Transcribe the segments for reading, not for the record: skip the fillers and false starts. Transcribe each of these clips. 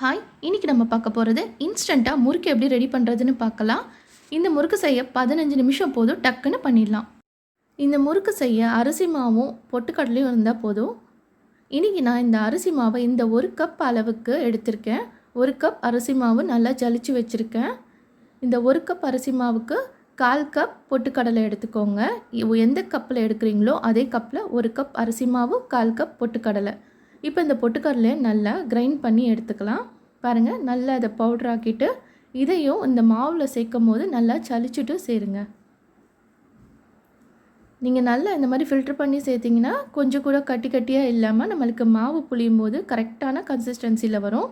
Hi, இன்னைக்கு நம்ம பார்க்க போகிறது இன்ஸ்டண்ட்டாக முறுக்கு எப்படி ரெடி பண்ணுறதுன்னு பார்க்கலாம். இந்த முறுக்கு செய்ய 15 நிமிஷம் போதும், டக்குன்னு பண்ணிடலாம். இந்த முறுக்கு செய்ய அரிசி மாவும் பொட்டுக்கடலையும் இருந்தால் போதும். இன்றைக்கி நான் இந்த அரிசி மாவை இந்த 1 கப் அளவுக்கு எடுத்திருக்கேன். 1 கப் அரிசி மாவு நல்லா ஜலிச்சு வச்சுருக்கேன். இந்த 1 கப் அரிசி மாவுக்கு 1/4 கப் பொட்டுக்கடலை எடுத்துக்கோங்க. எந்த கப்பில் எடுக்கிறீங்களோ அதே கப்பில் 1 கப் அரிசி மாவு, 1/4 கப் பொட்டுக்கடலை. இப்போ இந்த பொட்டுக்கடலையை நல்லா கிரைண்ட் பண்ணி எடுத்துக்கலாம். பாருங்கள், நல்லா அதை பவுடர் ஆக்கிட்டு இதையும் இந்த மாவில் சேர்க்கும் போது நல்லா சலிச்சுட்டு சேருங்க. நீங்கள் நல்லா இந்த மாதிரி ஃபில்ட்ரு பண்ணி சேர்த்திங்கன்னா கொஞ்சம் கூட கட்டி கட்டியாக இல்லாமல் நம்மளுக்கு மாவு புளியும் போது கரெக்டான கன்சிஸ்டன்சியில் வரும்.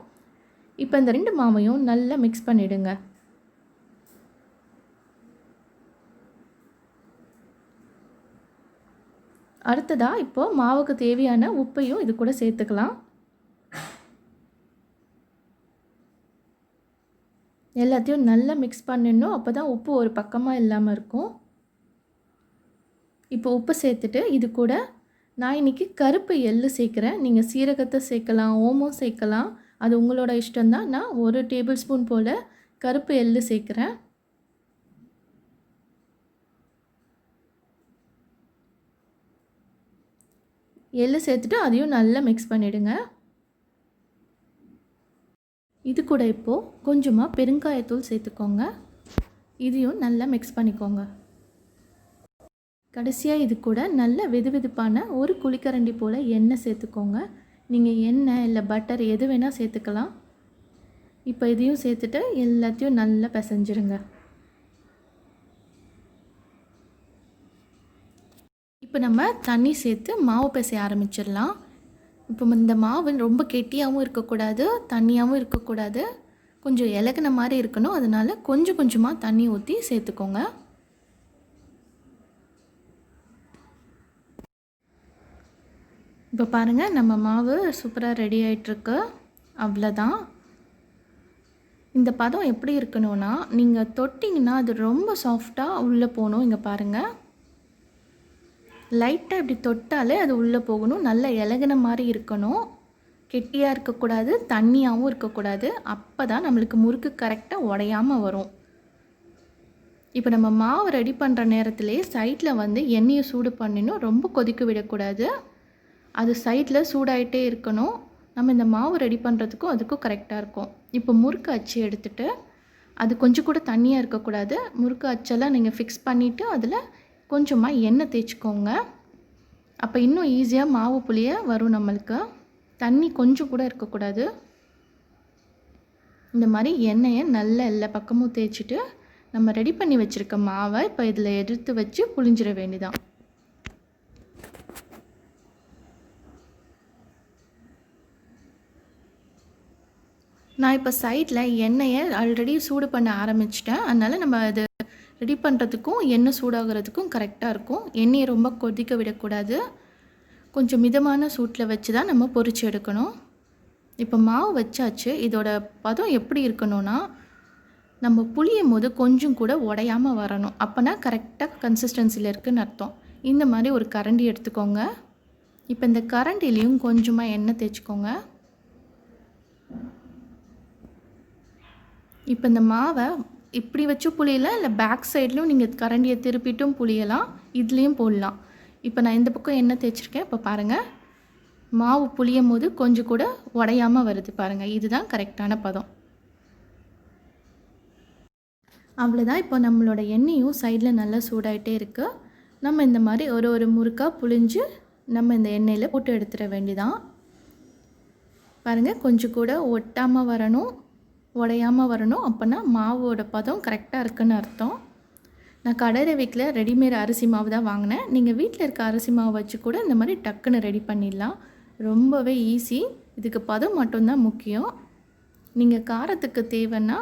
இப்போ இந்த 2 மாவையும் நல்லா மிக்ஸ் பண்ணிவிடுங்க. அடுத்ததாக இப்போது மாவுக்கு தேவையான உப்பையும் இது கூட சேர்த்துக்கலாம். எல்லாத்தையும் நல்லா மிக்ஸ் பண்ணிடணும். அப்போ தான் உப்பு ஒரு பக்கமாக இல்லாமல் இருக்கும். இப்போ உப்பு சேர்த்துட்டு இது கூட நான் இன்றைக்கி கருப்பு எள்ளு சேர்க்குறேன். நீங்கள் சீரகத்தை சேர்க்கலாம், ஓமம் சேர்க்கலாம், அது உங்களோட இஷ்டம்தான். நான் 1 டேபிள் ஸ்பூன் போல் கருப்பு எள்ளு சேர்க்குறேன். எள்ளு சேர்த்துட்டு அதையும் நல்லா மிக்ஸ் பண்ணிவிடுங்க. இது கூட இப்போது கொஞ்சமாக பெருங்காயத்தூள் சேர்த்துக்கோங்க. இதையும் நல்லா மிக்ஸ் பண்ணிக்கோங்க. கடைசியாக இது கூட நல்ல வெதுவெதுப்பான 1 குழிக்கரண்டி போல் எண்ணெய் சேர்த்துக்கோங்க. நீங்கள் எண்ணெய் இல்லை பட்டர் எது வேணால் சேர்த்துக்கலாம். இப்போ இதையும் சேர்த்துட்டு எல்லாத்தையும் நல்லா பிசைஞ்சிருங்க. இப்போ நம்ம தண்ணி சேர்த்து மாவு பிசைய ஆரம்பிச்சிடலாம். இப்போ இந்த மாவு ரொம்ப கெட்டியாகவும் இருக்கக்கூடாது, தண்ணியாகவும் இருக்கக்கூடாது, கொஞ்சம் இலகுன மாதிரி இருக்கணும். அதனால் கொஞ்சம் கொஞ்சமாக தண்ணி ஊற்றி சேர்த்துக்கோங்க. இப்போ பாருங்கள், நம்ம மாவு சூப்பராக ரெடி ஆகிட்டுருக்கு. அவ்வளோதான். இந்த பதம் எப்படி இருக்கணும்னா, நீங்கள் தொட்டிங்கன்னா அது ரொம்ப சாஃப்டாக உள்ளே போகணும். இங்கே பாருங்கள், லைட்டாக இப்படி தொட்டாலே அது உள்ளே போகணும். நல்ல இலகுன மாதிரி இருக்கணும். கெட்டியாக இருக்கக்கூடாது, தண்ணியாகவும் இருக்கக்கூடாது. அப்போ தான் நம்மளுக்கு முறுக்கு கரெக்டாக உடையாமல் வரும். இப்போ நம்ம மாவு ரெடி பண்ணுற நேரத்துலேயே சைடில் வந்து எண்ணெயை சூடு பண்ணிடணும். ரொம்ப கொதிக்க விடக்கூடாது. அது சைடில் சூடாகிட்டே இருக்கணும். நம்ம இந்த மாவு ரெடி பண்ணுறதுக்கும் அதுக்கும் கரெக்டாக இருக்கும். இப்போ முறுக்கு அச்சு எடுத்துகிட்டு, அது கொஞ்சம் கூட தண்ணியாக இருக்கக்கூடாது. முறுக்கு அச்செல்லாம் நீங்கள் ஃபிக்ஸ் பண்ணிவிட்டு அதில் கொஞ்சமாக எண்ணெய் தேய்ச்சிக்கோங்க. அப்போ இன்னும் ஈஸியாக மாவு புளிய வரும் நம்மளுக்கு. தண்ணி கொஞ்சம் கூட இருக்கக்கூடாது. இந்த மாதிரி எண்ணெயை நல்லா எல்லா பக்கமும் தேய்ச்சிட்டு நம்ம ரெடி பண்ணி வச்சுருக்க மாவை இப்போ இதில் எடுத்து வச்சு புளிஞ்சிட வேண்டியதான். நான் இப்போ சைடில் எண்ணெயை ஆல்ரெடி சூடு பண்ண ஆரம்பிச்சிட்டேன். அதனால் நம்ம அது ரெடி பண்ணுறதுக்கும் எண்ணெய் சூடாகிறதுக்கும் கரெக்டாக இருக்கும். எண்ணெயை ரொம்ப கொதிக்க விடக்கூடாது. கொஞ்சம் மிதமான சூட்டில் வச்சு தான் நம்ம பொரிச்சு எடுக்கணும். இப்போ மாவு வச்சாச்சு. இதோட பதம் எப்படி இருக்கணும்னா, நம்ம புளியும் போது கொஞ்சம் கூட உடையாமல் வரணும். அப்போனா கரெக்டாக கன்சிஸ்டன்சியில் இருக்குதுன்னு அர்த்தம். இந்த மாதிரி ஒரு கரண்டி எடுத்துக்கோங்க. இப்போ இந்த கரண்டிலையும் கொஞ்சமாக எண்ணெய் தேய்ச்சிக்கோங்க. இப்போ இந்த மாவை இப்படி வச்சு புளியலாம், இல்லை பேக் சைட்லையும் நீங்கள் கரண்டியை திருப்பிட்டும் புளியலாம், இதுலேயும் போடலாம். இப்போ நான் இந்த பக்கம் எண்ணெய் தேய்ச்சிருக்கேன். இப்போ பாருங்கள், மாவு புளியும் போது கொஞ்சம் கூட உடையாமல் வருது பாருங்கள். இதுதான் கரெக்டான பதம். அவ்வளோதான். இப்போ நம்மளோட எண்ணெயும் சைடில் நல்லா சூடாகிட்டே இருக்குது. நம்ம இந்த மாதிரி ஒரு முறுக்காக புளிஞ்சு நம்ம இந்த எண்ணெயில் போட்டு எடுத்துட வேண்டியதான். பாருங்கள், கொஞ்சம் கூட ஒட்டாமல் வரணும், உடையாமல் வரணும். அப்போனா மாவோட பதம் கரெக்டாக இருக்குன்னு அர்த்தம். நான் கடையில் வீட்டில் ரெடிமேட் அரிசி மாவு தான் வாங்கினேன். நீங்கள் வீட்டில் இருக்க அரிசி மாவு வச்சு கூட இந்த மாதிரி டக்குன்னு ரெடி பண்ணிடலாம். ரொம்பவே ஈஸி. இதுக்கு பதம் மட்டும்தான் முக்கியம். நீங்கள் காரத்துக்கு தேவைன்னா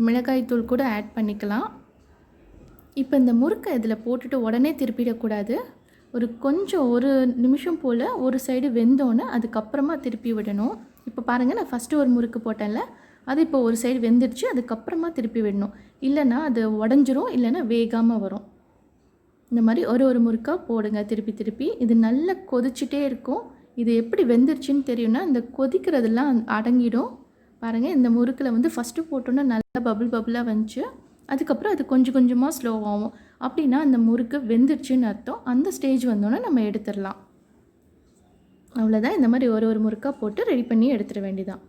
மிளகாய்த்தூள் கூட ஆட் பண்ணிக்கலாம். இப்போ இந்த முறுக்கை இதில் போட்டுட்டு உடனே திருப்பிடக்கூடாது. கொஞ்சம் 1 நிமிஷம் போல் ஒரு சைடு வெந்தோன்னே அதுக்கப்புறமா திருப்பி விடணும். இப்போ பாருங்கள், நான் ஃபஸ்ட்டு ஒரு முறுக்கு போட்டேன்ல, அது இப்போ ஒரு சைடு வெந்துடுச்சு. அதுக்கப்புறமா திருப்பி விடணும். இல்லைன்னா அது உடஞ்சிரும், இல்லைன்னா வேகாமல் வரும். இந்த மாதிரி ஒரு முறுக்காக போடுங்க திருப்பி திருப்பி. இது நல்லா கொதிச்சுட்டே இருக்கும். இது எப்படி வெந்துருச்சுன்னு தெரியும்னா, இந்த கொதிக்கிறதெல்லாம் அடங்கிடும். பாருங்கள், இந்த முறுக்கில் வந்து ஃபஸ்ட்டு போட்டோன்னே நல்லா பபுளாக வந்துச்சு. அதுக்கப்புறம் அது கொஞ்சம் கொஞ்சமாக ஸ்லோவாகும். அப்படின்னா அந்த முறுக்கு வெந்துடுச்சுன்னு அர்த்தம். அந்த ஸ்டேஜ் வந்தோன்னே நம்ம எடுத்துடலாம். அவ்வளோதான். இந்த மாதிரி ஒரு முறுக்காக போட்டு ரெடி பண்ணி எடுத்துட வேண்டியதான்.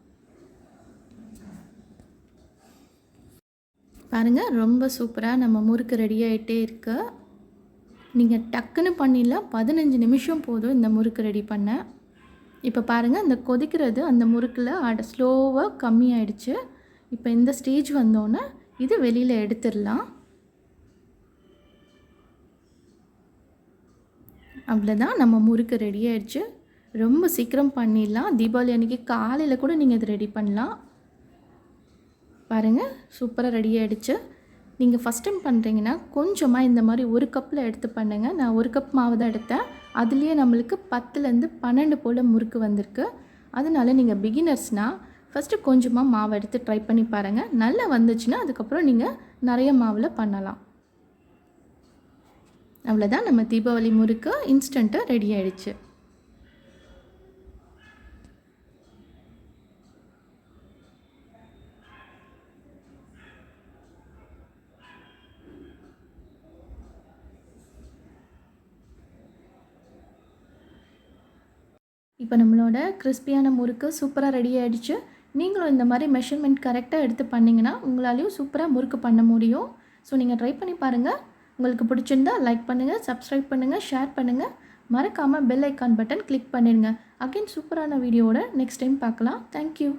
பாருங்கள், ரொம்ப சூப்பராக நம்ம முறுக்கு ரெடி ஆகிட்டே இருக்கு. நீங்கள் டக்குன்னு பண்ணிடலாம். 15 நிமிஷம் போதும் இந்த முறுக்கு ரெடி பண்ண. இப்போ பாருங்கள், அந்த கொதிக்கிறது அந்த முறுக்கில் ஸ்லோவாக கம்மியாயிடுச்சு. இப்போ இந்த ஸ்டேஜ் வந்தோன்னே இது வெளியில் எடுத்துடலாம். அவ்வளோதான், நம்ம முறுக்கு ரெடி ஆயிடுச்சு. ரொம்ப சீக்கிரம் பண்ணிடலாம். தீபாவளி அன்றைக்கி காலையில் கூட நீங்கள் இது ரெடி பண்ணலாம். பாருங்கள், சூப்பராக ரெடி ஆகிடுச்சு. நீங்கள் ஃபஸ்ட் டைம் பண்ணுறீங்கன்னா கொஞ்சமாக இந்த மாதிரி ஒரு கப்பில் எடுத்து பண்ணுங்கள். நான் ஒரு கப் மாவு தான் எடுத்தேன். அதுலேயே நம்மளுக்கு 10லேருந்து 12 போல் முறுக்கு வந்திருக்கு. அதனால நீங்கள் பிகினர்ஸ்னால் ஃபஸ்ட்டு கொஞ்சமாக மாவு எடுத்து ட்ரை பண்ணி பாருங்கள். நல்லா வந்துச்சுன்னா அதுக்கப்புறம் நீங்கள் நிறைய மாவில் பண்ணலாம். அவ்வளோதான், நம்ம தீபாவளி முறுக்கு இன்ஸ்டண்ட்டாக ரெடி ஆகிடுச்சு. இப்போ நம்மளோட கிறிஸ்பியான முறுக்கு சூப்பராக ரெடி ஆகிடுச்சு. நீங்களும் இந்த மாதிரி மெஷர்மெண்ட் கரெக்டாக எடுத்து பண்ணிங்கன்னா உங்களாலேயும் சூப்பராக முறுக்கு பண்ண முடியும். ஸோ நீங்கள் ட்ரை பண்ணி பாருங்கள். உங்களுக்கு பிடிச்சிருந்தா லைக் பண்ணுங்கள், சப்ஸ்கிரைப் பண்ணுங்கள், ஷேர் பண்ணுங்கள். மறக்காமல் பெல் ஐக்கான் பட்டன் கிளிக் பண்ணிடுங்க. அகைன் சூப்பரான வீடியோவோட நெக்ஸ்ட் டைம் பார்க்கலாம். தேங்க்யூ.